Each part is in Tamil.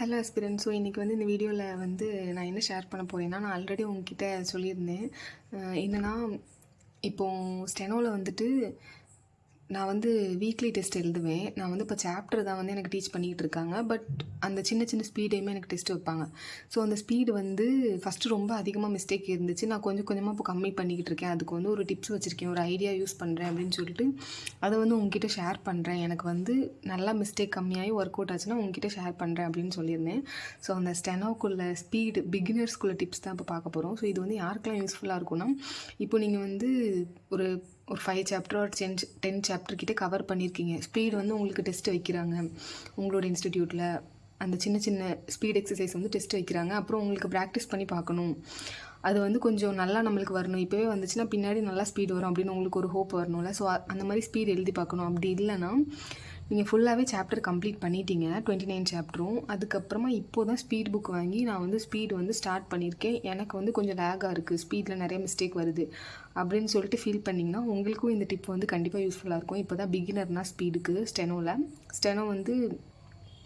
Hello aspirant. ஸோ இன்றைக்கி வந்து இந்த வீடியோவில் வந்து நான் என்ன ஷேர் பண்ண போகிறேன்னா, நான் ஆல்ரெடி உங்ககிட்ட சொல்லியிருந்தேன். என்னென்னா, இப்போது ஸ்டெனோவில் வந்துட்டு நான் வந்து வீக்லி டெஸ்ட் எழுதுவேன். நான் வந்து இப்போ சாப்டர் தான் வந்து எனக்கு டீச் பண்ணிகிட்டு இருக்காங்க. பட் அந்த சின்ன சின்ன ஸ்பீடையுமே எனக்கு டெஸ்ட் வைப்பாங்க. ஸோ அந்த ஸ்பீடு வந்து ஃபஸ்ட்டு ரொம்ப அதிகமாக மிஸ்டேக் இருந்துச்சு. நான் கொஞ்சம் கொஞ்சமாக இப்போ கம்மி பண்ணிக்கிட்டு இருக்கேன். அதுக்கு வந்து ஒரு டிப்ஸ் வச்சுருக்கேன், ஒரு ஐடியா யூஸ் பண்ணுறேன் அப்படின்னு சொல்லிட்டு அதை வந்து உங்ககிட்ட ஷேர் பண்ணுறேன். எனக்கு வந்து நல்லா மிஸ்டேக் கம்மியாகி ஒர்க் அவுட் ஆச்சுன்னா உங்ககிட்ட ஷேர் பண்ணுறேன் அப்படின்னு சொல்லியிருந்தேன். ஸோ அந்த ஸ்டெனோக்குள்ள ஸ்பீடு பிகினர்ஸ்குள்ள டிப்ஸ் தான் இப்போ பார்க்க போகிறோம். ஸோ இது வந்து யாருக்கெல்லாம் யூஸ்ஃபுல்லாக இருக்கும்னா, இப்போ நீங்கள் வந்து ஒரு 5 சாப்டர் ஒரு 10 சாப்டர் கிட்டே கவர் பண்ணியிருக்கீங்க. ஸ்பீடு வந்து உங்களுக்கு டெஸ்ட் வைக்கிறாங்க உங்களோட இன்ஸ்டிடியூட்டில். அந்த சின்ன சின்ன ஸ்பீட் எக்ஸசைஸ் வந்து டெஸ்ட் வைக்கிறாங்க. அப்புறம் உங்களுக்கு ப்ராக்டிஸ் பண்ணி பார்க்கணும். அது வந்து கொஞ்சம் நல்லா நம்மளுக்கு வரணும். இப்போவே வந்துச்சுன்னா பின்னாடி நல்லா ஸ்பீடு வரும் அப்படின்னு உங்களுக்கு ஒரு ஹோப் வரணும்ல. ஸோ அந்த மாதிரி ஸ்பீடு எழுதி பார்க்கணும். அப்படி இல்லைன்னா நீங்கள் ஃபுல்லாகவே சாப்டர் கம்ப்ளீட் பண்ணிட்டீங்க, 29 சாப்டரும். அதுக்கப்புறமா இப்போ தான் ஸ்பீட் புக் வாங்கி நான் வந்து ஸ்பீடு வந்து ஸ்டார்ட் பண்ணியிருக்கேன். எனக்கு வந்து கொஞ்சம் லேகாக இருக்குது, ஸ்பீடில் நிறைய மிஸ்டேக் வருது அப்படின்னு சொல்லிட்டு ஃபீல் பண்ணிங்கன்னா உங்களுக்கும் இந்த டிப் வந்து கண்டிப்பாக யூஸ்ஃபுல்லாக இருக்கும். இப்போ தான் பிகினர்னால் ஸ்பீடுக்கு ஸ்டெனோ வந்து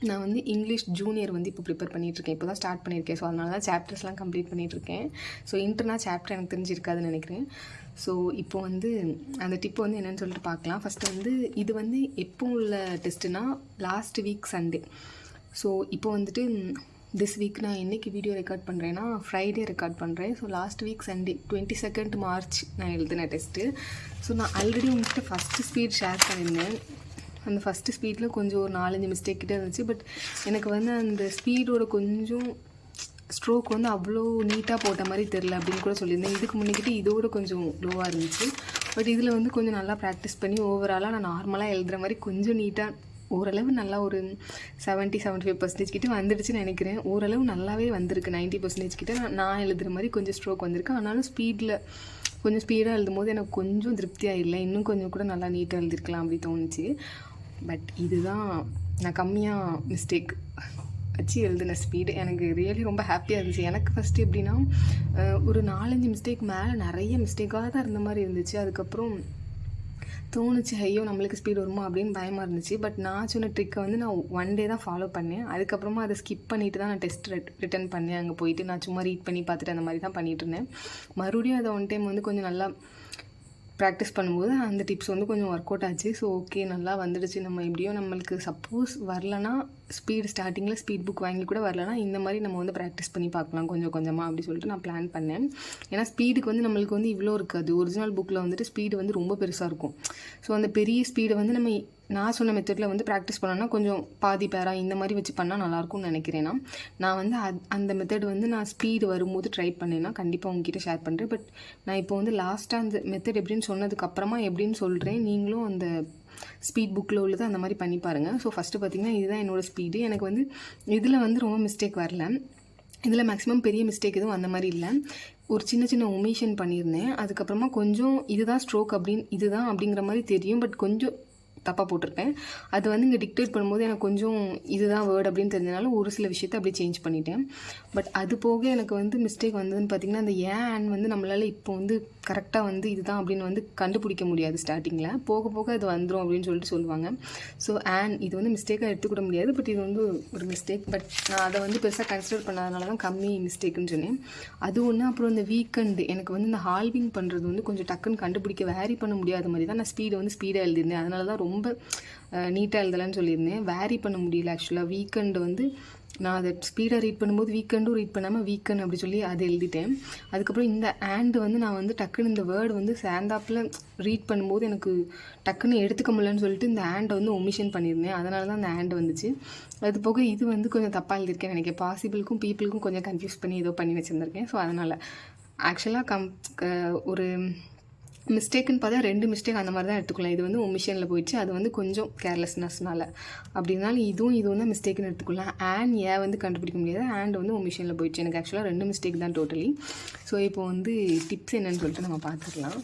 நான் வந்து இங்கிலீஷ் ஜூனியர் வந்து இப்போ ப்ரிப்பேர் பண்ணிகிட்ருக்கேன். இப்போ தான் ஸ்டார்ட் பண்ணியிருக்கேன். ஸோ அதனால தான் சாப்டர்ஸ்லாம் கம்ப்ளீட் பண்ணிகிட்ருக்கேன். ஸோ இன்டர்னா சாப்டர் எனக்கு தெரிஞ்சிருக்காதுன்னு நினைக்கிறேன். ஸோ இப்போ வந்து அந்த டிப்பு வந்து என்னென்னு சொல்லிட்டு பார்க்கலாம். ஃபஸ்ட்டு வந்து இது வந்து எப்போ உள்ள டெஸ்ட்டுனா லாஸ்ட் வீக் சண்டே. ஸோ இப்போ வந்துட்டு திஸ் வீக் நான் என்றைக்கு வீடியோ ரெக்கார்ட் பண்ணுறேன்னா ஃப்ரைடே ரெக்கார்ட் பண்ணுறேன். So last week Sunday 22 March நான் எழுதின டெஸ்ட்டு. ஸோ நான் ஆல்ரெடி உங்கள்கிட்ட ஃபஸ்ட்டு ஸ்பீட் ஷேர் பண்ணியிருந்தேன். அந்த ஃபஸ்ட்டு ஸ்பீடில் கொஞ்சம் ஒரு 4-5 மிஸ்டேக் கிட்டே இருந்துச்சு. பட் எனக்கு வந்து அந்த ஸ்பீடோட கொஞ்சம் ஸ்ட்ரோக் வந்து அவ்வளோ நீட்டாக போட்ட மாதிரி தெரில அப்படின்னு கூட சொல்லியிருந்தேன். இதுக்கு முன்னிக்கிட்டு இதோட கொஞ்சம் லோவாக இருந்துச்சு. பட் இதில் வந்து கொஞ்சம் நல்லா ப்ராக்டிஸ் பண்ணி ஓவராலாக நான் நார்மலாக எழுதுகிற மாதிரி கொஞ்சம் நீட்டாக ஓரளவு நல்லா ஒரு 70-75% கிட்டே வந்துடுச்சுன்னு நினைக்கிறேன். ஓரளவு நல்லாவே வந்திருக்கு. 90% கிட்டே நான் எழுதுகிற மாதிரி கொஞ்சம் ஸ்ட்ரோக் வந்திருக்கு. ஆனாலும் கொஞ்சம் ஸ்பீடாக எழுதும் போது எனக்கு கொஞ்சம் திருப்தியாக இல்லை. இன்னும் கொஞ்சம் கூட நல்லா நீட்டாக எழுதிருக்கலாம் அப்படி தோணுச்சு. பட் இதுதான் நான் கம்மியாக மிஸ்டேக் வச்சு எழுதின ஸ்பீடு. எனக்கு ரியலி ரொம்ப ஹாப்பியாக இருந்துச்சு. எனக்கு ஃபஸ்ட்டு எப்படின்னா ஒரு 4-5 மிஸ்டேக் மேலே நிறைய மிஸ்டேக்காக தான் இருந்த மாதிரி இருந்துச்சு. அதுக்கப்புறம் தோணுச்சு, ஐயோ நம்மளுக்கு ஸ்பீடு வருமா அப்படின்னு பயமாக இருந்துச்சு. பட் நான் சொன்ன ட்ரிக்கை வந்து நான் 1 டே தான் ஃபாலோ பண்ணேன். அதுக்கப்புறமா அதை ஸ்கிப் பண்ணிவிட்டு தான் நான் டெஸ்ட் ரிட்டன் பண்ணேன். அங்கே போயிட்டு நான் சும்மா ரீட் பண்ணி பார்த்துட்டு அந்த மாதிரி தான் பண்ணிகிட்டு இருந்தேன். மறுபடியும் அதை 1 டைம் வந்து கொஞ்சம் நல்லா ப்ராக்டிஸ் பண்ணும்போது அந்த டிப்ஸ் வந்து கொஞ்சம் ஒர்க் அவுட் ஆச்சு. ஸோ ஓகே, நல்லா வந்துடுச்சு. நம்ம எப்படியோ நம்மளுக்கு சப்போஸ் வரலனா ஸ்டார்டிங்கில் ஸ்பீட் புக் வாங்கி கூட வரலனா இந்த மாதிரி நம்ம வந்து ப்ராக்டிஸ் பண்ணி பார்க்கலாம் கொஞ்சம் கொஞ்சமாக அப்படி சொல்லிட்டு நான் பிளான் பண்ணேன். ஏன்னா ஸ்பீடுக்கு வந்து நம்மளுக்கு வந்து இவ்வளோ இருக்காது. ஒரிஜினல் புக்கில் வந்துட்டு ஸ்பீடு வந்து ரொம்ப பெருசாக இருக்கும். ஸோ அந்த பெரிய ஸ்பீடை வந்து நான் சொன்ன மெத்தடில் வந்து ப்ராக்டிஸ் பண்ணோன்னா கொஞ்சம் பாதி பேரா இந்த மாதிரி வச்சு பண்ணால் நல்லாயிருக்கும்னு நினைக்கிறேன்னா, நான் வந்து அந்த மெத்தட் வந்து நான் ஸ்பீடு வரும்போது ட்ரை பண்ணேன்னா கண்டிப்பாக உங்ககிட்ட ஷேர் பண்ணுறேன். பட் நான் இப்போ வந்து லாஸ்ட்டாக அந்த மெத்தட் எப்படின்னு சொன்னதுக்கப்புறமா எப்படின்னு சொல்கிறேன். நீங்களும் அந்த ஸ்பீட் புக்கில் உள்ளது அந்த மாதிரி பண்ணி பாருங்கள். ஸோ ஃபஸ்ட்டு பார்த்திங்கன்னா இதுதான் என்னோடய ஸ்பீடு. எனக்கு வந்து இதில் வந்து ரொம்ப மிஸ்டேக் வரல. இதில் மேக்ஸிமம் பெரிய மிஸ்டேக் எதுவும் அந்த மாதிரி இல்லை. ஒரு சின்ன சின்ன ஒமிஷன் பண்ணியிருந்தேன். அதுக்கப்புறமா கொஞ்சம் இதுதான் ஸ்ட்ரோக் இதுதான் அப்படிங்கிற மாதிரி தெரியும். பட் கொஞ்சம் தப்பாக போட்டிருப்பேன். அது வந்து இங்கே டிக்டேட் பண்ணும்போது எனக்கு கொஞ்சம் இதுதான் வேர்டு அப்படின்னு தெரிஞ்சனால ஒரு சில விஷயத்தை அப்படியே சேஞ்ச் பண்ணிட்டேன். பட் அது போக எனக்கு வந்து மிஸ்டேக் வந்ததுன்னு பார்த்திங்கன்னா, அந்த ஏன் வந்து நம்மளால் இப்போ வந்து கரெக்டாக வந்து இதுதான் அப்படின்னு வந்து கண்டுபிடிக்க முடியாது. ஸ்டார்டிங்கில் போக போக அது வந்துடும் அப்படின்னு சொல்லிட்டு சொல்லுவாங்க. ஸோ இது வந்து மிஸ்டேக்காக எடுத்துக்கூட முடியாது. பட் இது வந்து ஒரு மிஸ்டேக். பட் நான் அதை வந்து பெருசாக கன்சிடர் பண்ணாதனால தான் கம்மி மிஸ்டேக்குன்னு சொன்னேன். அது ஒன்று. அப்புறம் இந்த வீக்கெண்டு எனக்கு வந்து இந்த ஹால்விங் பண்ணுறது வந்து கொஞ்சம் டக்குன்னு கண்டுபிடிக்க வேரி பண்ண முடியாத மாதிரி தான் நான் ஸ்பீடாக எழுதியிருந்தேன். அதனால தான் ரொம்ப நீட்டாக எழுதலைன்னு சொல்லியிருந்தேன். வேரி பண்ண முடியல. ஆக்சுவலாக வீக்கெண்டு வந்து நான் அதை ஸ்பீடாக ரீட் பண்ணும்போது வீக்கெண்டும் ரீட் பண்ணாமல் வீக்கெண்ட் அப்படி சொல்லி அதை எழுதிட்டேன். அதுக்கப்புறம் இந்த வந்து நான் வந்து டக்குன்னு இந்த வேர்டு வந்து சேர்ந்தாப்பில் ரீட் பண்ணும்போது எனக்கு டக்குன்னு எடுத்துக்க முடியலன்னு சொல்லிட்டு இந்த வந்து ஒமிஷன் பண்ணியிருந்தேன். அதனால தான் அந்த வந்துச்சு. அது போக இது வந்து கொஞ்சம் தப்பாக எழுதியிருக்கேன் நினைக்கிறேன். பாசிபிளுக்கும் பீப்புளுக்கும் கொஞ்சம் கன்ஃபியூஸ் பண்ணி ஏதோ பண்ணி வச்சுருந்துருக்கேன். ஸோ அதனால் ஆக்சுவலாக ஒரு மிஸ்டேக்குன்னு பார்த்தா 2 மிஸ்டேக் அந்த மாதிரி தான் எடுத்துக்கலாம். இது வந்து ஒமிஷனில் போயிடுச்சு. அது வந்து கொஞ்சம் கேர்லெஸ்னஸ்னால. அப்படின்னாலும் இதுவும் தான் மிஸ்டேக்குன்னு எடுத்துக்கலாம். வந்து கண்டுபிடிக்க முடியாது. வந்து ஒமிஷனில் போயிடுச்சு. எனக்கு ஆக்சுவலாக 2 மிஸ்டேக் தான் டோட்டலி. ஸோ இப்போ வந்து டிப்ஸ் என்னன்னு சொல்லிட்டு நம்ம பார்த்துக்கலாம்.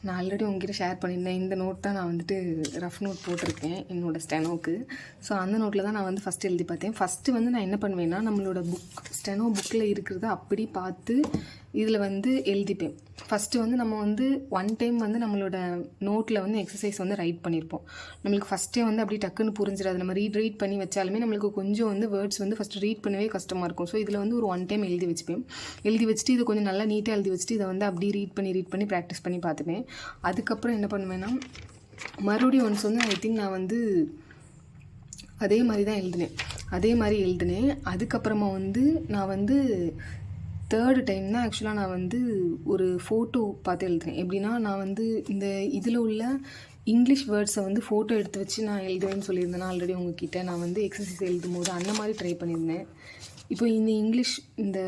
நான் ஆல்ரெடி உங்ககிட்ட ஷேர் பண்ணியிருந்தேன். இந்த நோட் தான் நான் வந்துட்டு ரஃப் நோட் போட்டிருக்கேன் என்னோடய ஸ்டெனோக்கு. ஸோ அந்த நோட்டில் தான் நான் வந்து ஃபஸ்ட்டு எழுதி பார்த்தேன். ஃபஸ்ட்டு வந்து நான் என்ன பண்ணுவேன்னா, நம்மளோட ஸ்டெனோ புக்கில் இருக்கிறத அப்படி பார்த்து இதில் வந்து எழுதிப்பேன். ஃபஸ்ட்டு வந்து நம்ம வந்து ஒன் டைம் வந்து நம்மளோட நோட்டில் வந்து எக்ஸசைஸ் வந்து ரைட் பண்ணியிருப்போம். நம்மளுக்கு ஃபஸ்ட்டே வந்து அப்படி டக்குன்னு புரிஞ்சிடாது. நம்ம ரீட் பண்ணி வச்சாலுமே நம்மளுக்கு கொஞ்சம் வந்து வேர்ட்ஸ் வந்து ஃபஸ்ட்டு ரீட் பண்ணவே கஷ்டமாக இருக்கும். ஸோ இதில் வந்து ஒரு ஒன் டைம் எழுதி வச்சுப்பேன். எழுதி வச்சுட்டு இதை கொஞ்சம் நல்லா நீட்டாக எழுதி வச்சுட்டு இதை வந்து அப்படியே ரீட் பண்ணி ப்ராக்டிஸ் பண்ணி பார்த்துப்பேன். அதுக்கப்புறம் என்ன பண்ணுவேன்னா மறுபடியும் ஒன்ஸ் வந்து ஐ திங்க் நான் வந்து அதே மாதிரி தான் எழுதினேன். அதுக்கப்புறமா வந்து நான் வந்து தேர்டு டைம் தான் ஆக்சுவலாக நான் வந்து ஒரு ஃபோட்டோ பார்த்து எழுதுனேன். எப்படின்னா நான் வந்து இந்த இதில் உள்ள இங்கிலீஷ் வேர்ட்ஸை வந்து ஃபோட்டோ எடுத்து வச்சு நான் எழுதுவேன்னு சொல்லியிருந்தேன் ஆல்ரெடி உங்ககிட்ட. நான் வந்து எக்ஸசைஸ் எழுதும் போது அந்த மாதிரி ட்ரை பண்ணியிருந்தேன். இப்போ இந்த இங்கிலீஷ் இந்த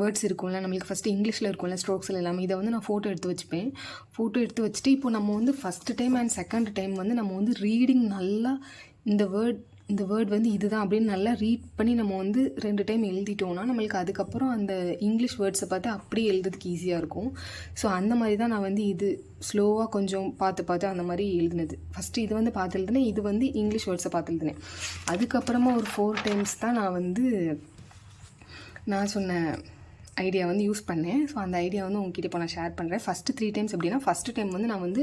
வேர்ட்ஸ் இருக்கும்ல, நம்மளுக்கு ஃபஸ்ட்டு இங்கிலீஷில் இருக்கும்ல ஸ்ட்ரோக்ஸில் எல்லாமே, இதை வந்து நான் ஃபோட்டோ எடுத்து வச்சுப்பேன். ஃபோட்டோ எடுத்து வச்சுட்டு இப்போ நம்ம வந்து first time and second time வந்து நம்ம வந்து ரீடிங் நல்லா இந்த வேர்ட் வந்து இதுதான் அப்படின்னு நல்லா ரீட் பண்ணி நம்ம வந்து 2 டைம் எழுதிட்டோம்னா நம்மளுக்கு அதுக்கப்புறம் அந்த இங்கிலீஷ் வேர்ட்ஸை பார்த்து அப்படியே எழுதுறதுக்கு ஈஸியாக இருக்கும். ஸோ அந்த மாதிரி தான் நான் வந்து இது ஸ்லோவாக கொஞ்சம் பார்த்து அந்த மாதிரி எழுதுனது. ஃபஸ்ட்டு இது வந்து பார்த்து எழுதுனேன், இது வந்து இங்கிலீஷ் வேர்ட்ஸை பார்த்து எழுதுனேன். அதுக்கப்புறமா ஒரு 4 டைம்ஸ் தான் நான் வந்து நான் சொன்ன ஐடியா வந்து யூஸ் பண்ணேன். ஸோ அந்த ஐடியா வந்து உங்ககிட்ட இப்போ நான் ஷேர் பண்ணுறேன். ஃபஸ்ட்டு 3 டைம்ஸ் எப்படின்னா ஃபஸ்ட்டு டைம் வந்து நான் வந்து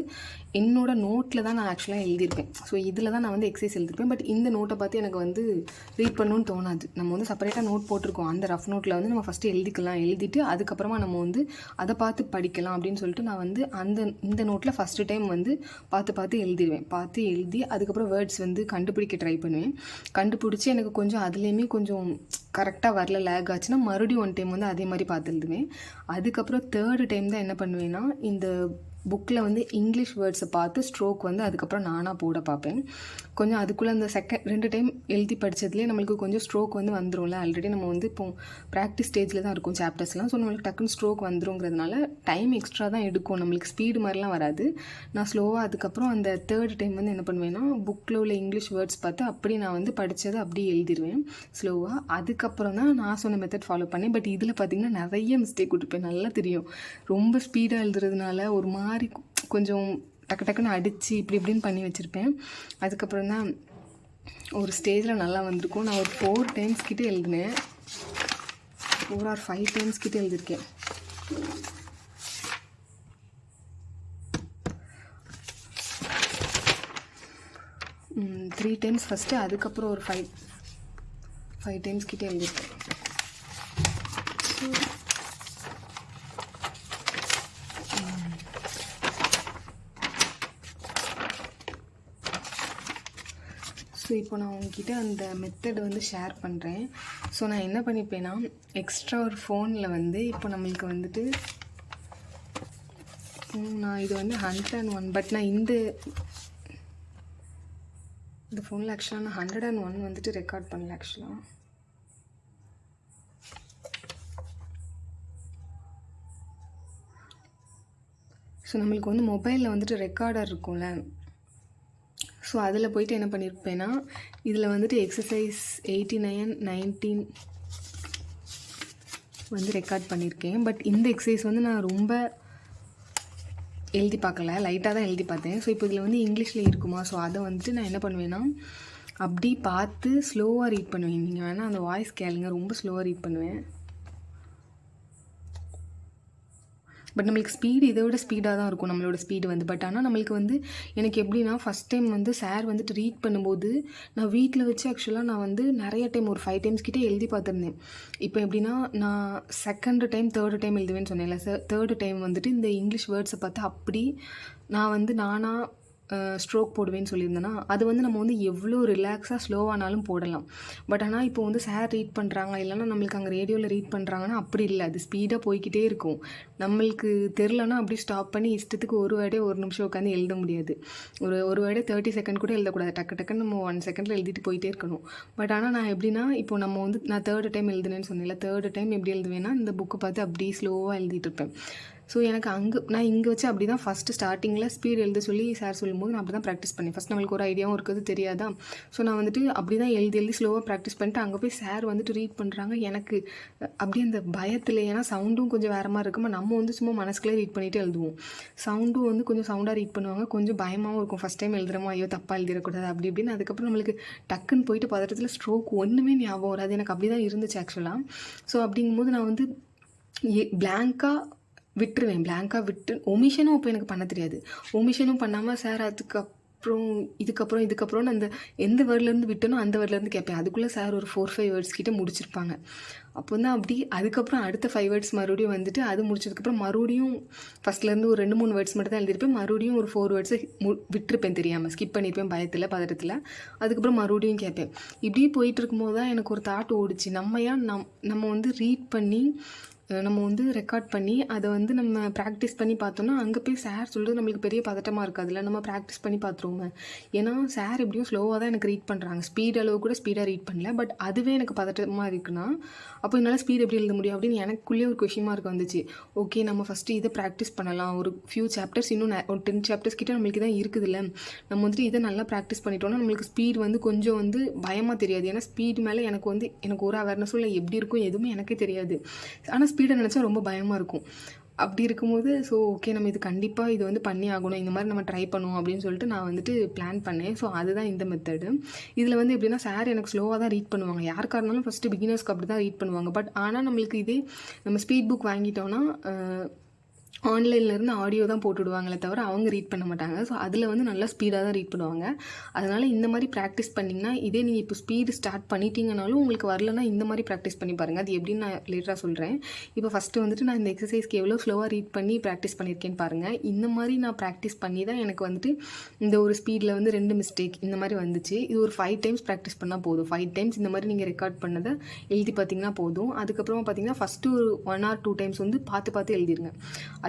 என்னோடய நோட்டில் தான் நான் ஆக்சுவலாக எழுதியிருப்பேன். ஸோ இதில் தான் நான் வந்து எக்ஸசைஸ் எழுதியிருப்பேன். பட் இந்த நோட்டை பார்த்து எனக்கு வந்து ரீட் பண்ணணும்னு தோணாது. நம்ம வந்து செப்பரேட்டாக நோட் போட்டிருக்கோம். அந்த ரஃப் நோட்டில் வந்து நம்ம ஃபஸ்ட்டு எழுதிட்டு அதுக்கப்புறமா நம்ம வந்து அதை பார்த்து படிக்கலாம் அப்படின்னு சொல்லிட்டு நான் வந்து இந்த நோட்டில் ஃபஸ்ட்டு டைம் வந்து பார்த்து எழுதிடுவேன். எழுதி அதுக்கப்புறம் வேர்ட்ஸ் வந்து கண்டுபிடிக்க ட்ரை பண்ணுவேன். கண்டுபிடிச்சி எனக்கு கொஞ்சம் அதுலேயுமே கொஞ்சம் கரெக்டாக வரல, லேக் ஆச்சுன்னா மறுபடியும் 1 டைம் வந்து அதே மாதிரி பார்த்து எழுதுவேன். அதுக்கப்புறம் தேர்டு டைம் தான் என்ன பண்ணுவேன்னா இந்த புக்கில் வந்து இங்கிலீஷ் வேர்ட்ஸை பார்த்து ஸ்ட்ரோக் வந்து அதுக்கப்புறம் நானாக போட பார்ப்பேன். கொஞ்சம் அதுக்குள்ளே அந்த 2 டைம் எழுதி படித்ததுலேயே நம்மளுக்கு கொஞ்சம் ஸ்ட்ரோக் வந்து வந்துடும்ல. ஆல்ரெடி நம்ம வந்து இப்போ ப்ராக்டிஸ் ஸ்டேஜில் தான் இருக்கும் சாப்டர்ஸ்லாம். ஸோ நம்மளுக்கு டக்குன்னு ஸ்ட்ரோக் வந்துருங்கிறதுனால டைம் எக்ஸ்ட்ரா தான் எடுக்கும், நம்மளுக்கு ஸ்பீடு மாதிரிலாம் வராது. நான் ஸ்லோவாக அதுக்கப்புறம் அந்த தேர்டு டைம் வந்து என்ன பண்ணுவேன்னா புக்கில் உள்ள இங்கிலீஷ் வேர்ட்ஸ் பார்த்து அப்படி நான் வந்து படித்ததை அப்படியே எழுதிடுவேன் ஸ்லோவாக. அதுக்கப்புறம் தான் நான் சொன்ன மெத்தட் ஃபாலோ பண்ணேன். பட் இதில் பார்த்திங்கன்னா நிறைய மிஸ்டேக் விட்டுருப்பேன், நல்லா தெரியும். ரொம்ப ஸ்பீடாக எழுதுறதுனால ஒரு மாதிரி கொஞ்சம் டக்குன்னு அடித்து இப்படின்னு பண்ணி வச்சுருப்பேன். அதுக்கப்புறம் தான் ஒரு ஸ்டேஜில் நல்லா வந்திருக்கும். நான் ஒரு 4 டைம்ஸ் கிட்டே எழுதினேன், 4 or 5 டைம்ஸ் கிட்டே எழுதியிருக்கேன். த்ரீ டைம்ஸ் ஃபஸ்ட்டு, அதுக்கப்புறம் ஒரு 5 டைம்ஸ் கிட்டே எழுதியிருக்கேன். ஸோ இப்போ நான் உங்ககிட்ட அந்த மெத்தட் வந்து ஷேர் பண்ணுறேன். ஸோ நான் என்ன பண்ணிப்பேன்னா எக்ஸ்ட்ரா ஒரு ஃபோனில் வந்து இப்போ நம்மளுக்கு வந்துட்டு நான் இது வந்து 101, பட் நான் இந்த ஃபோனில் ஆக்சுவலாக நான் 101 வந்துட்டு ரெக்கார்ட் பண்ணல ஆக்சுவலாக. ஸோ நம்மளுக்கு வந்து மொபைலில் வந்துட்டு ரெக்கார்டர் இருக்கும்ல, ஸோ அதில் போய்ட்டு என்ன பண்ணியிருப்பேன்னா இதில் வந்துட்டு எக்ஸசைஸ் 89, 19 வந்து ரெக்கார்ட் பண்ணியிருக்கேன். பட் இந்த எக்ஸசைஸ் வந்து நான் ரொம்ப எழுதி பார்க்கல, லைட்டாக தான் எழுதி பார்த்தேன். ஸோ இப்போ இதில் வந்து இங்கிலீஷில் இருக்குமா, ஸோ அதை வந்துட்டு நான் என்ன பண்ணுவேன்னா அப்படி பார்த்து ஸ்லோவாக ரீட் பண்ணுவேன். நீங்கள் வேணால் அந்த வாய்ஸ் கேளுங்க, ரொம்ப ஸ்லோவாக ரீட் பண்ணுவேன். பட் நம்மளுக்கு ஸ்பீடு இதை விட ஸ்பீடாக தான் இருக்கும் நம்மளோட ஸ்பீடு வந்து. பட் ஆனால் நம்மளுக்கு வந்து எனக்கு எப்படின்னா ஃபஸ்ட் டைம் வந்து சார் வந்துட்டு ரீட் பண்ணும்போது நான் வீட்டில் வச்சு ஆக்சுவலாக நான் வந்து நிறைய டைம் ஒரு 5 டைம்ஸ் கிட்டே எழுதி பார்த்துருந்தேன். இப்போ எப்படின்னா நான் செகண்ட் டைம் தேர்டு டைம் எழுதுவேன்னு சொன்னேன்ல, தேர்டு டைம் வந்துட்டு இந்த இங்கிலீஷ் வேர்ட்ஸை பார்த்து அப்படி நான் வந்து நானாக ஸ்ட்ரோக் போடுவேன்னு சொல்லியிருந்தேன்னா அது வந்து நம்ம வந்து எவ்வளோ ரிலாக்ஸாக ஸ்லோவானாலும் போடலாம். பட் ஆனால் இப்போ வந்து சார் ரீட் பண்ணுறாங்க, இல்லைன்னா நம்மளுக்கு அங்கே ரேடியோவில் ரீட் பண்ணுறாங்கன்னா அப்படி இல்லை, அது ஸ்பீடாக போய்கிட்டே இருக்கும். நம்மளுக்கு தெரிலனா அப்படி ஸ்டாப் பண்ணி இஷ்டத்துக்கு ஒரு வேர்டே ஒரு நிமிஷம் உட்காந்து எழுத முடியாது. ஒரு வேர்டே 30 செகண்ட் கூட எழுதக்கூடாது, டக்குன்னு நம்ம 1 செகண்டில் எழுதிட்டு போயிட்டே இருக்கணும். பட் ஆனால் நான் எப்படின்னா இப்போ நம்ம வந்து நான் தேர்டு டைம் எழுதுனேன்னு சொன்னேன்ல, தேர்டு டைம் எப்படி எழுதுவேன்னா இந்த புக்கை பார்த்து அப்படியே ஸ்லோவாக எழுதிட்டு இருப்பேன். ஸோ எனக்கு நான் இங்கே வச்சு அப்படி தான் ஃபஸ்ட்டு ஸ்டார்டிங்கில் ஸ்பீடு எழுத சொல்லி சார் சொல்லும்போது நான் அப்படி தான் ப்ராக்டிஸ் பண்ணேன். ஃபஸ்ட் நம்மளுக்கு ஒரு ஐடியாவும் இருக்கிறது தெரியாதா. ஸோ நான் வந்துட்டு அப்படி தான் எழுதி ஸ்லோவாக ப்ராக்டிஸ் பண்ணிட்டு அங்கே போய் சார் வந்துட்டு ரீட் பண்ணுறாங்க. எனக்கு அப்படியே அந்த பயத்தில், ஏன்னா சவுண்டும் கொஞ்சம் வேறு மாதிரி இருக்குமா, நம்ம வந்து சும்மா மனசுக்குள்ளே ரீட் பண்ணிவிட்டு எழுதுவோம். சவுண்டும் வந்து கொஞ்சம் சவுண்டாக ரீட் பண்ணுவாங்க, கொஞ்சம் பயமாகவும் இருக்கும். ஃபஸ்ட் டைம் எழுதுறோமா, ஐயோ தப்பாக எழுதிடக்கூடாது அப்படி இப்படின்னு. அதுக்கப்புறம் நம்மளுக்கு டக்குன்னு போயிட்டு பதட்டத்தில் ஸ்ட்ரோக் ஒன்றுமே ஞாபகம் வராது. எனக்கு அப்படி தான் இருந்துச்சு ஆக்சுவலாக. ஸோ அப்படிங்கும்போது நான் வந்து பிளாங்காக விட்டுருவேன். பிளாங்காக விட்டு ஒமிஷனும் அப்போ எனக்கு பண்ண தெரியாது. ஒமிஷனும் பண்ணாமல் சார் இதுக்கப்புறம்னு அந்த எந்த வேர்ட்லேருந்து விட்டனோ அந்த வேர்ட்லேருந்து கேட்பேன். அதுக்குள்ளே சார் ஒரு 4-5 வேர்ட்ஸ் கிட்ட முடிச்சிருப்பாங்க. அப்போ தான் அப்படி அதுக்கப்புறம் அடுத்த 5 வேர்ட்ஸ் மறுபடியும் வந்துட்டு அது முடிச்சதுக்கப்புறம் மறுபடியும் ஃபஸ்ட்லேருந்து ஒரு 2-3 வேர்ட்ஸ் மட்டும் தான் எழுதியிருப்பேன். மறுபடியும் ஒரு 4 வேர்ட்ஸை விட்டுருப்பேன், தெரியாமல் ஸ்கிப் பண்ணியிருப்பேன் பதட்டத்தில். அதுக்கப்புறம் மறுபடியும் கேட்பேன். இப்படியே போயிட்டு இருக்கும்போது தான் எனக்கு ஒரு தாட் ஓடிச்சு. நம்ம வந்து ரீட் பண்ணி நம்ம வந்து ரெக்கார்ட் பண்ணி அதை வந்து நம்ம ப்ராக்டிஸ் பண்ணி பார்த்தோன்னா அங்கே போய் சார் சொல்கிறது நம்மளுக்கு பெரிய பதட்டமாக இருக்காதுல்ல. நம்ம ப்ராக்டிஸ் பண்ணி பார்த்துருவோமே. ஏன்னா சார் எப்படியும் ஸ்லோவாக தான் எனக்கு ரீட் பண்ணுறாங்க. ஸ்பீட் அளவு கூட ஸ்பீடாக ரீட் பண்ணல. பட் அதுவே எனக்கு பதட்டமாக இருக்குன்னா அப்போ என்னால் ஸ்பீட் எப்படி எழுத முடியும் அப்படின்னு எனக்குள்ளேயே ஒரு கொஷின் மார்க் வந்துச்சு. ஓகே, நம்ம ஃபஸ்ட்டு இதை ப்ராக்டிஸ் பண்ணலாம். ஒரு ஃபியூ சாப்டர்ஸ் இன்னும் ஒரு 10 சாப்டர்ஸ் கிட்ட நம்மளுக்கு தான் இருக்குதுல்ல. நம்ம வந்துட்டு இதை நல்லா ப்ராக்டிஸ் பண்ணிட்டோம்னா நம்மளுக்கு ஸ்பீட் வந்து கொஞ்சம் வந்து பயமாக தெரியாது. ஏன்னா ஸ்பீட் மேலே எனக்கு ஒரு அவேர்னஸும் இல்லை, எப்படி இருக்கும் எதுவுமே எனக்கே தெரியாது. ஆனால் ஸ்பீடை நினச்சா ரொம்ப பயமாக இருக்கும். அப்படி இருக்கும்போது ஓகே, நம்ம இது வந்து பண்ணி ஆகணும், இந்த மாதிரி நம்ம ட்ரை பண்ணுவோம் அப்படின்னு சொல்லிட்டு நான் வந்துட்டு பிளான் பண்ணேன். அதுதான் இந்த மெத்தடு. இதில் வந்து எப்படின்னா சார் எனக்கு ஸ்லோவாக தான் ரீட் பண்ணுவாங்க. யாருக்காக இருந்தாலும் ஃபஸ்ட்டு பிகினர்ஸ்க்கு அப்படி தான் ரீட் பண்ணுவாங்க. பட் ஆனால் நம்மளுக்கு இதே நம்ம ஸ்பீட் புக் வாங்கிட்டோன்னா ஆன்லைன்லேருந்து ஆடியோ தான் போட்டுவிடுவாங்களே தவிர அவங்க ரீட் பண்ண மாட்டாங்க. அதில் வந்து நல்லா ஸ்பீடாக தான் ரீட் பண்ணுவாங்க. அதனால் இந்த மாதிரி ப்ராக்டிஸ் பண்ணிங்கன்னா, இதே நீங்கள் இப்போ ஸ்பீடு ஸ்டார்ட் பண்ணிட்டீங்கனாலும் உங்களுக்கு வரலன்னா இந்த மாதிரி ப்ராக்டிஸ் பண்ணி பாருங்கள். அது எப்படின்னு நான் லேட்டராக சொல்கிறேன். இப்போ ஃபஸ்ட்டு வந்துட்டு நான் இந்த எக்ஸசைஸ்க்கு எவ்வளோ ஸ்லோவாக ரீட் பண்ணி ப்ராக்டிஸ் பண்ணியிருக்கேன்னு பாருங்கள். இந்த மாதிரி நான் ப்ராக்டிஸ் பண்ணி தான் எனக்கு வந்துட்டு இந்த ஒரு ஸ்பீடில் வந்து 2 மிஸ்டேக் இந்த மாதிரி வந்துச்சு. இது ஒரு 5 டைம்ஸ் ப்ராக்டிஸ் பண்ணால் போதும். 5 டைம்ஸ் இந்த மாதிரி நீங்கள் ரெக்கார்ட் பண்ணதை எழுதி பார்த்தீங்கன்னா போதும். அதுக்கப்புறமா பார்த்தீங்கன்னா ஃபஸ்ட்டு ஒரு 1 or 2 டைம்ஸ் வந்து பார்த்து எழுதிருங்க.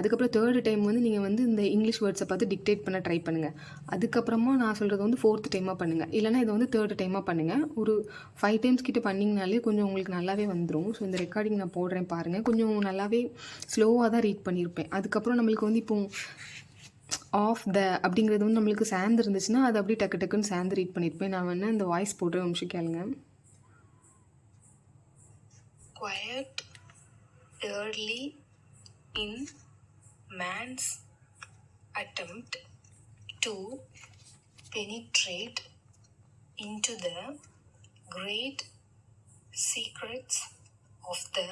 அதுக்கப்புறம் 3rd டைம் வந்து நீங்கள் வந்து இந்த இங்கிலீஷ் வேர்ட்ஸை பார்த்து டிக்டேட் பண்ண ட்ரை பண்ணுங்கள். அதுக்கப்புறமா நான் சொல்கிறது வந்து 4th டைமாக பண்ணுங்கள். இல்லைனா இதை வந்து 3rd டைமாக பண்ணுங்கள். ஒரு 5 டைம்ஸ் கிட்ட பண்ணிங்கனாலே கொஞ்சம் உங்களுக்கு நல்லாவே வந்துடும். இந்த ரெக்கார்டிங் நான் போடுறேன் பாருங்கள். கொஞ்சம் நல்லாவே ஸ்லோவாக தான் ரீட் பண்ணியிருப்பேன். அதுக்கப்புறம் நம்மளுக்கு வந்து இப்போ அப்படிங்கிறது வந்து நம்மளுக்கு சேர்ந்து இருந்துச்சுன்னா அது அப்படியே டக்குன்னு சேர்ந்து ரீட் பண்ணியிருப்பேன். நான் வேணா இந்த வாய்ஸ் போடுற நிமிஷம் கேளுங்க. Quiet early in man's attempt to penetrate into the great secrets of the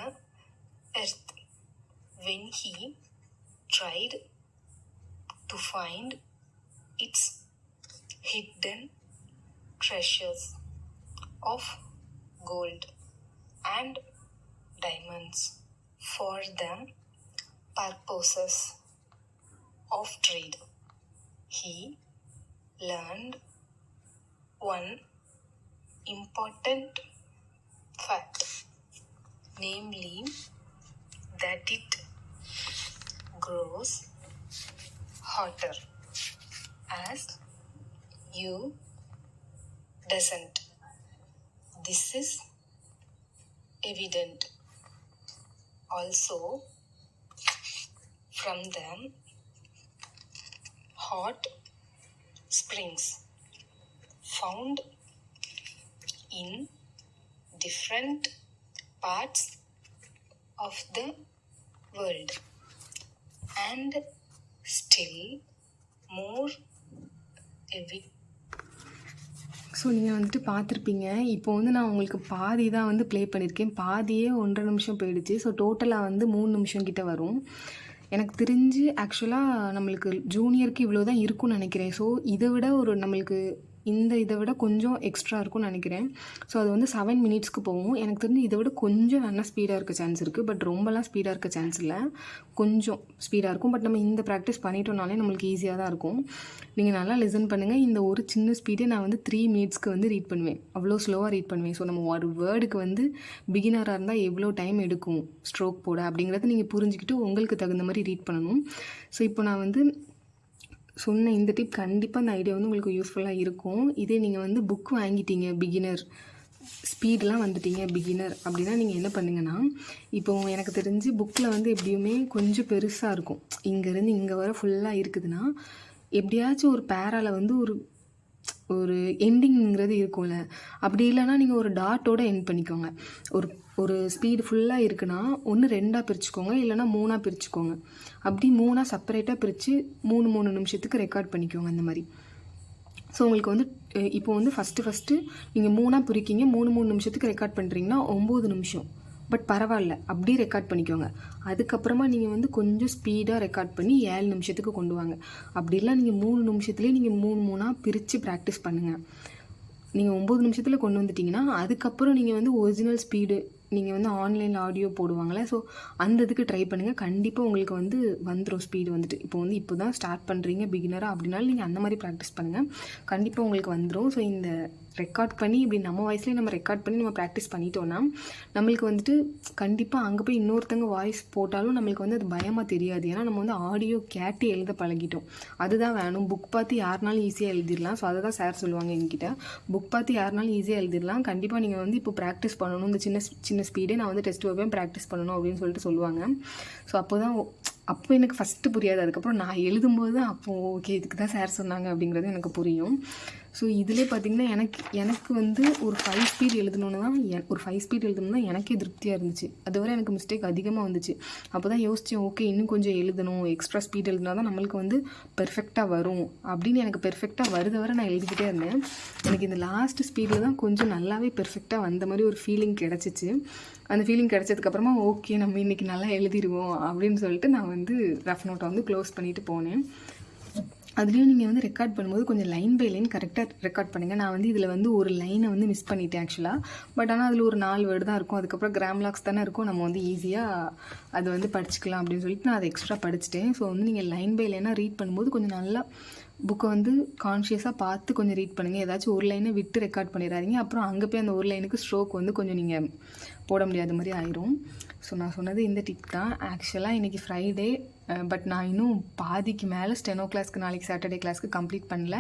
earth when he tried to find its hidden treasures of gold and diamonds for the purposes of trade. He learned one important fact, namely that it grows hotter as you doesn't. This is evident also from the hot springs found in different parts of the world and still more evident. நீங்கள் வந்துட்டு பார்த்துருப்பீங்க. இப்போ வந்து நான் உங்களுக்கு பாதி தான் வந்து ப்ளே பண்ணியிருக்கேன். பாதியே 1.5 நிமிஷம் போயிடுச்சு. டோட்டலாக வந்து 3 நிமிஷம் கிட்ட வரும். எனக்கு தெரிஞ்சு ஆக்சுவலாக நம்மளுக்கு ஜூனியருக்கு இவ்வளோ தான் இருக்கும்னு நினைக்கிறேன். இதை விட இதை விட கொஞ்சம் எக்ஸ்ட்ரா இருக்கும்னு நினைக்கிறேன். அது வந்து 7 மினிட்ஸ்க்கு போகும். எனக்கு தெரிஞ்சு இதை விட கொஞ்சம் வேணால் ஸ்பீடாக இருக்க சான்ஸ் இருக்குது. பட் ரொம்பலாம் ஸ்பீடாக இருக்க சான்ஸ் இல்லை, கொஞ்சம் ஸ்பீடாக இருக்கும். பட் நம்ம இந்த ப்ராக்டிஸ் பண்ணிட்டோம்னாலே நம்மளுக்கு ஈஸியாக தான் இருக்கும். நீங்கள் நல்லா லிசன் பண்ணுங்கள். இந்த ஒரு சின்ன ஸ்பீடே நான் வந்து 3 மினிட்ஸ்க்கு வந்து ரீட் பண்ணுவேன். அவ்வளோ ஸ்லோவாக ரீட் பண்ணுவேன். நம்ம ஒரு வேர்டுக்கு வந்து பிகினராக இருந்தால் எவ்வளோ டைம் எடுக்கும் ஸ்ட்ரோக் போட அப்படிங்கிறத நீங்கள் புரிஞ்சுக்கிட்டு உங்களுக்கு தகுந்த மாதிரி ரீட் பண்ணணும். இப்போ நான் வந்து சொன்ன இந்த டிப் கண்டிப்பாக இந்த ஐடியா வந்து உங்களுக்கு யூஸ்ஃபுல்லாக இருக்கும். இதே நீங்கள் வந்து புக் வாங்கிட்டீங்க, பிகினர் ஸ்பீடெலாம் வந்துட்டீங்க பிகினர் அப்படின்னா நீங்கள் என்ன பண்ணுங்கன்னா, இப்போ எனக்கு தெரிஞ்சு புக்கில் வந்து எப்படியுமே கொஞ்சம் பெருசாக இருக்கும். இங்கேருந்து இங்கே வர ஃபுல்லாக இருக்குதுன்னா எப்படியாச்சும் ஒரு பேரால் வந்து ஒரு எண்டிங்கிறது இருக்கும்ல. அப்படி இல்லைன்னா நீங்கள் ஒரு டாட்டோடு எண்ட் பண்ணிக்கோங்க. ஒரு ஸ்பீடு ஃபுல்லாக இருக்குன்னா 1 2ஆக பிரிச்சுக்கோங்க, இல்லைனா 3ஆக பிரிச்சுக்கோங்க. அப்படி 3ஆக செப்பரேட்டாக பிரித்து 3 நிமிஷத்துக்கு ரெக்கார்ட் பண்ணிக்கோங்க அந்த மாதிரி. உங்களுக்கு வந்து இப்போ வந்து ஃபஸ்ட்டு நீங்கள் 3ஆக பிரிக்கிங்க, 3 நிமிஷத்துக்கு ரெக்கார்ட் பண்ணுறீங்கன்னா 9 நிமிஷம். பட் பரவாயில்ல, அப்படியே ரெக்கார்ட் பண்ணிக்கோங்க. அதுக்கப்புறமா நீங்கள் வந்து கொஞ்சம் ஸ்பீடாக ரெக்கார்ட் பண்ணி 7 நிமிஷத்துக்கு கொண்டு வாங்க. அப்படிலாம் நீங்கள் 3 நிமிஷத்துலேயே நீங்கள் 3 பிரித்து ப்ராக்டிஸ் பண்ணுங்கள். நீங்கள் 9 நிமிஷத்தில் கொண்டு வந்துட்டிங்கன்னா அதுக்கப்புறம் நீங்கள் வந்து ஒரிஜினல் ஸ்பீடு நீங்கள் வந்து ஆன்லைனில் ஆடியோ போடுவாங்களே, ஸோ அந்த இதுக்கு ட்ரை பண்ணுங்கள். கண்டிப்பாக உங்களுக்கு வந்து வந்துடும் ஸ்பீடு வந்துட்டு. இப்போ தான் ஸ்டார்ட் பண்ணுறீங்க பிகினராக அப்படின்னாலும் நீங்கள் அந்த மாதிரி ப்ராக்டிஸ் பண்ணுங்கள், கண்டிப்பாக உங்களுக்கு வந்துடும். ஸோ இந்த ரெக்கார்ட் பண்ணி இப்படி நம்ம வயசுலேயே நம்ம ரெக்கார்ட் பண்ணி நம்ம ப்ராக்டிஸ் பண்ணிட்டோன்னா நம்மளுக்கு வந்துட்டு கண்டிப்பாக அங்கே போய் இன்னொருத்தங்க வாய்ஸ் போட்டாலும் நம்மளுக்கு வந்து அது பயமாக தெரியாது. ஏன்னா நம்ம வந்து ஆடியோ கேட்டு எழுத பழகிட்டோம். அதுதான் வேணும். புக் பார்த்து யாருனாலும் ஈஸியாக எழுதிடலாம். ஸோ அதை தான் சார் சொல்லுவாங்க என்கிட்ட, புக் பார்த்து யாருனாலும் ஈஸியாக எழுதிடலாம், கண்டிப்பாக நீங்கள் வந்து இப்போ ப்ராக்டிஸ் பண்ணணும். இந்த சின்ன ஸ்பீடே நான் வந்து டெஸ்ட் வைப்பேன், ப்ராக்டிஸ் பண்ணணும் அப்படின்னு சொல்லிட்டு சொல்லுவாங்க. ஸோ அப்போ எனக்கு ஃபஸ்ட்டு புரியாது. அதுக்கப்புறம் நான் எழுதும்போது தான் அப்போது ஓகே இதுக்கு தான் சார் சொன்னாங்க அப்படிங்கிறது எனக்கு புரியும். ஸோ இதிலே பார்த்திங்கன்னா எனக்கு வந்து ஒரு 5 ஸ்பீட் எழுதணுன்னா எனக்கே திருப்தியாக இருந்துச்சு. அதுவரை எனக்கு மிஸ்டேக் அதிகமாக வந்துச்சு. அப்போ தான் யோசித்தேன், ஓகே இன்னும் கொஞ்சம் எழுதணும், எக்ஸ்ட்ரா ஸ்பீட் எழுதினா தான் நம்மளுக்கு வந்து பெர்ஃபெக்டாக வரும் அப்படின்னு. எனக்கு பெர்ஃபெக்டாக வரை நான் எழுதிக்கிட்டே இருந்தேன். எனக்கு இந்த லாஸ்ட் ஸ்பீடில் தான் கொஞ்சம் நல்லாவே பெர்ஃபெக்டாக வந்த மாதிரி ஒரு ஃபீலிங் கிடச்சிச்சு. அந்த ஃபீலிங் கிடச்சதுக்கப்புறமா ஓகே நம்ம இன்றைக்கி நல்லா எழுதிடுவோம் அப்படின்னு சொல்லிட்டு நான் வந்து ரஃப் நோட்டை வந்து க்ளோஸ் பண்ணிவிட்டு போனேன். அதுலேயும் நீங்கள் வந்து ரெக்கார்ட் பண்ணும்போது கொஞ்சம் லைன் பை லைன் கரெக்டாக ரெக்கார்ட் பண்ணுங்கள். நான் வந்து இதில் வந்து ஒரு லைனை வந்து மிஸ் பண்ணிட்டேன் ஆக்சுவலாக. பட் ஆனால் அதில் ஒரு 4 வேர்டு தான் இருக்கும். அதுக்கப்புறம் கிராம்லாக்ஸ் தானே இருக்கும், நம்ம வந்து ஈஸியாக அதை வந்து படிச்சுக்கலாம் அப்படின்னு சொல்லிட்டு நான் அதை எக்ஸ்ட்ரா படிச்சுட்டேன். ஸோ வந்து நீங்கள் லைன் பை லைனாக ரீட் பண்ணும்போது கொஞ்சம் நல்லா புக்கை வந்து கான்ஷியஸாக பார்த்து கொஞ்சம் ரீட் பண்ணுங்கள். ஏதாச்சும் ஒரு லைனை விட்டு ரெக்கார்ட் பண்ணிடாதீங்க. அப்புறம் அங்கே போய் அந்த ஒரு லைனுக்கு ஸ்ட்ரோக் வந்து கொஞ்சம் நீங்கள் போட முடியாத மாதிரி ஆயிரும். ஸோ நான் சொன்னது இந்த டிப் தான். ஆக்சுவலாக இன்றைக்கி ஃப்ரைடே, பட் நான் இன்னும் பாதிக்கு மேலே ஸ்டெனோ கிளாஸ்க்கு நாளைக்கு சாட்டர்டே கிளாஸ்க்கு கம்ப்ளீட் பண்ணல.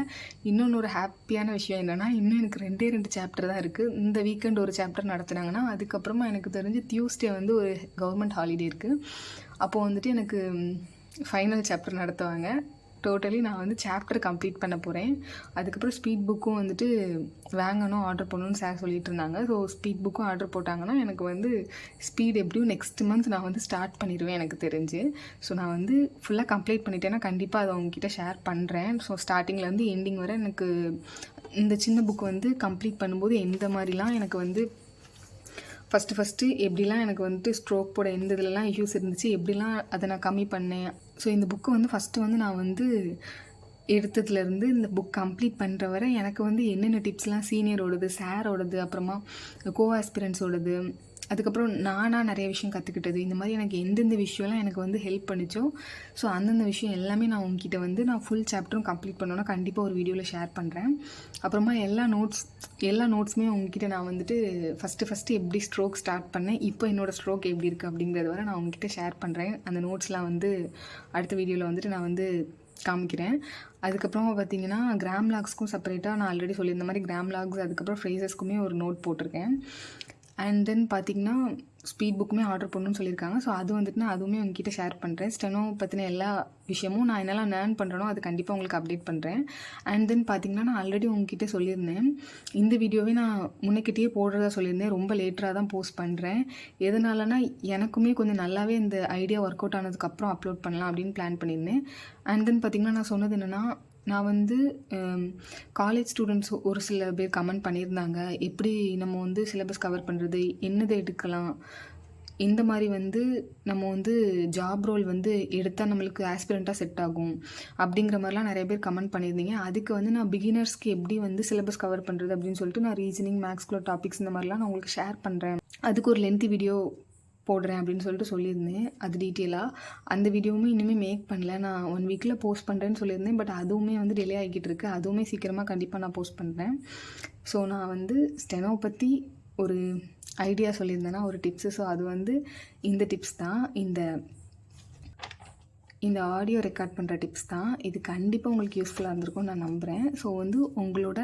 இன்னொன்று ஒரு ஹாப்பியான விஷயம் என்னென்னா, இன்னும் எனக்கு 2 சாப்டர் தான் இருக்குது. இந்த வீக்கெண்ட் ஒரு சாப்டர் நடத்துனாங்கன்னா அதுக்கப்புறமா எனக்கு தெரிஞ்சு டியூஸ்டே வந்து ஒரு கவர்மெண்ட் ஹாலிடே இருக்குது. அப்போது வந்துட்டு எனக்கு ஃபைனல் சாப்டர் நடத்துவாங்க. டோட்டலி நான் வந்து சாப்டர் கம்ப்ளீட் பண்ண போகிறேன். அதுக்கப்புறம் ஸ்பீட் புக்கும் வந்துட்டு வாங்கணும், ஆர்டர் பண்ணணும்னு சார் சொல்லிட்டு இருந்தாங்க. ஸோ ஸ்பீட் புக்கும் ஆர்டர் போட்டாங்கன்னா எனக்கு வந்து ஸ்பீட் எப்படியும் நெக்ஸ்ட் மந்த் நான் வந்து ஸ்டார்ட் பண்ணிடுவேன் எனக்கு தெரிஞ்சு. ஸோ நான் வந்து ஃபுல்லாக கம்ப்ளீட் பண்ணிட்டேன்னா கண்டிப்பாக அதை உங்ககிட்ட ஷேர் பண்ணுறேன். ஸோ ஸ்டார்டிங்லேருந்து எண்டிங் வரை எனக்கு இந்த சின்ன புக் வந்து கம்ப்ளீட் பண்ணும்போது எந்த மாதிரிலாம் எனக்கு வந்து ஃபஸ்ட்டு எப்படிலாம் எனக்கு வந்துட்டு ஸ்ட்ரோக் போட எந்த இதுலலாம் இஷ்யூஸ் இருந்துச்சு, எப்படிலாம் அதை நான் கம்மி பண்ணேன். ஸோ இந்த புக்கு வந்து ஃபஸ்ட்டு வந்து நான் வந்து எடுத்ததுலேருந்து இந்த புக் கம்ப்ளீட் பண்ணுற வரை எனக்கு வந்து என்னென்ன டிப்ஸ்லாம் சீனியரோடது, சாரோடது, அப்புறமா கோ ஆஸ்பிரன்ஸோடது, அதுக்கப்புறம் நானாக நிறைய விஷயம் கற்றுக்கிட்டது, இந்த மாதிரி எனக்கு எந்தெந்த விஷயம்லாம் எனக்கு வந்து ஹெல்ப் பண்ணிச்சோ ஸோ அந்தந்த விஷயம் எல்லாமே நான் உங்ககிட்ட வந்து நான் ஃபுல் சாப்டரும் கம்ப்ளீட் பண்ணோன்னா கண்டிப்பாக ஒரு வீடியோவில் ஷேர் பண்ணுறேன். அப்புறமா எல்லா நோட்ஸுமே உங்ககிட்ட நான் வந்துட்டு ஃபஸ்ட்டு எப்படி ஸ்ட்ரோக் ஸ்டார்ட் பண்ணேன், இப்போ என்னோடய ஸ்ட்ரோக் எப்படி இருக்குது அப்படிங்கிறத வரை நான் உங்ககிட்ட ஷேர் பண்ணுறேன். அந்த நோட்ஸ்லாம் வந்து அடுத்த வீடியோவில் வந்துட்டு நான் வந்து காமிக்கிறேன். அதுக்கப்புறமா பார்த்தீங்கன்னா கிராம்லாக்ஸ்க்கும் செப்பரேட்டாக நான் ஆல்ரெடி சொல்லியிருந்த மாதிரி கிராம்லாக்ஸ் அதுக்கப்புறம் ஃப்ரேசஸ்க்குமே ஒரு நோட் போட்டிருக்கேன். அண்ட் தென் பார்த்திங்கன்னா ஸ்பீட் புக்குமே ஆர்டர் பண்ணணும்னு சொல்லியிருக்காங்க. ஸோ அது வந்துட்டு நான் அதுவுமே உங்ககிட்ட ஷேர் பண்ணுறேன். ஸ்டெனோ பற்றின எல்லா விஷயமும் நான் என்னெல்லாம் லேர்ன் பண்ணுறேனோ அது கண்டிப்பாக உங்களுக்கு அப்டேட் பண்ணுறேன். அண்ட் தென் பார்த்திங்கன்னா நான் ஆல்ரெடி உங்ககிட்ட சொல்லியிருந்தேன், இந்த வீடியோவே நான் முன்னக்கிட்டேயே போடுறதா சொல்லியிருந்தேன். ரொம்ப லேட்டராக தான் போஸ்ட் பண்ணுறேன். எதனாலனா எனக்குமே கொஞ்சம் நல்லாவே இந்த ஐடியா ஒர்க் அவுட் ஆனதுக்கப்புறம் அப்லோட் பண்ணலாம் அப்படின்னு பிளான் பண்ணியிருந்தேன். அண்ட் தென் பார்த்திங்கன்னா நான் சொன்னது என்னென்னா, நான் வந்து காலேஜ் ஸ்டூடெண்ட்ஸ் ஒரு சில பேர் கமெண்ட் பண்ணியிருந்தாங்க, எப்படி நம்ம வந்து சிலபஸ் கவர் பண்ணுறது, என்னதை எடுக்கலாம், இந்த மாதிரி வந்து நம்ம வந்து ஜாப் ரோல் வந்து எடுத்தால் நம்மளுக்கு ஆஸ்பிரண்ட்டாக செட் ஆகும் அப்படிங்கிற மாதிரிலாம் நிறைய பேர் கமெண்ட் பண்ணியிருந்தீங்க. அதுக்கு வந்து நான் பிகினர்ஸ்க்கு எப்படி வந்து சிலபஸ் கவர் பண்ணுறது அப்படின்னு சொல்லிட்டு நான் ரீசனிங், மேக்ஸ்குள்ள டாபிக்ஸ் இந்த மாதிரிலாம் நான் உங்களுக்கு ஷேர் பண்ணுறேன். அதுக்கு ஒரு லென்த்தி வீடியோ போடுறேன் அப்படின்னு சொல்லிட்டு சொல்லியிருந்தேன். அது டீட்டெயிலாக அந்த வீடியோவுமே இன்னுமே மேக் பண்ணல. நான் 1 வீக்கில் போஸ்ட் பண்ணுறேன்னு சொல்லியிருந்தேன். பட் அதுவுமே வந்து டிலே ஆகிக்கிட்டு இருக்கு. அதுவுமே சீக்கிரமாக கண்டிப்பாக நான் போஸ்ட் பண்ணுறேன். ஸோ நான் வந்து ஸ்டெனோ பற்றி ஒரு ஐடியா சொல்லியிருந்தேன்னா ஒரு டிப்ஸு. ஸோ அது வந்து இந்த டிப்ஸ் தான், இந்த ஆடியோ ரெக்கார்ட் பண்ணுற டிப்ஸ் தான். இது கண்டிப்பாக உங்களுக்கு யூஸ்ஃபுல்லாக இருந்திருக்கும் நான் நம்புகிறேன். ஸோ வந்து உங்களோட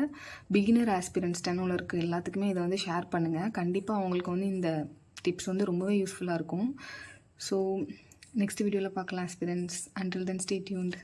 பிகினர் ஆஸ்பிரன்ஸ் ஸ்டெனோவில் இருக்க எல்லாத்துக்குமே இதை வந்து ஷேர் பண்ணுங்கள். கண்டிப்பாக அவங்களுக்கு வந்து இந்த டிப்ஸ் வந்து ரொம்பவே யூஸ்ஃபுல்லாக இருக்கும். ஸோ நெக்ஸ்ட் வீடியோவில் பார்க்கலாம் aspirants. Until then stay tuned.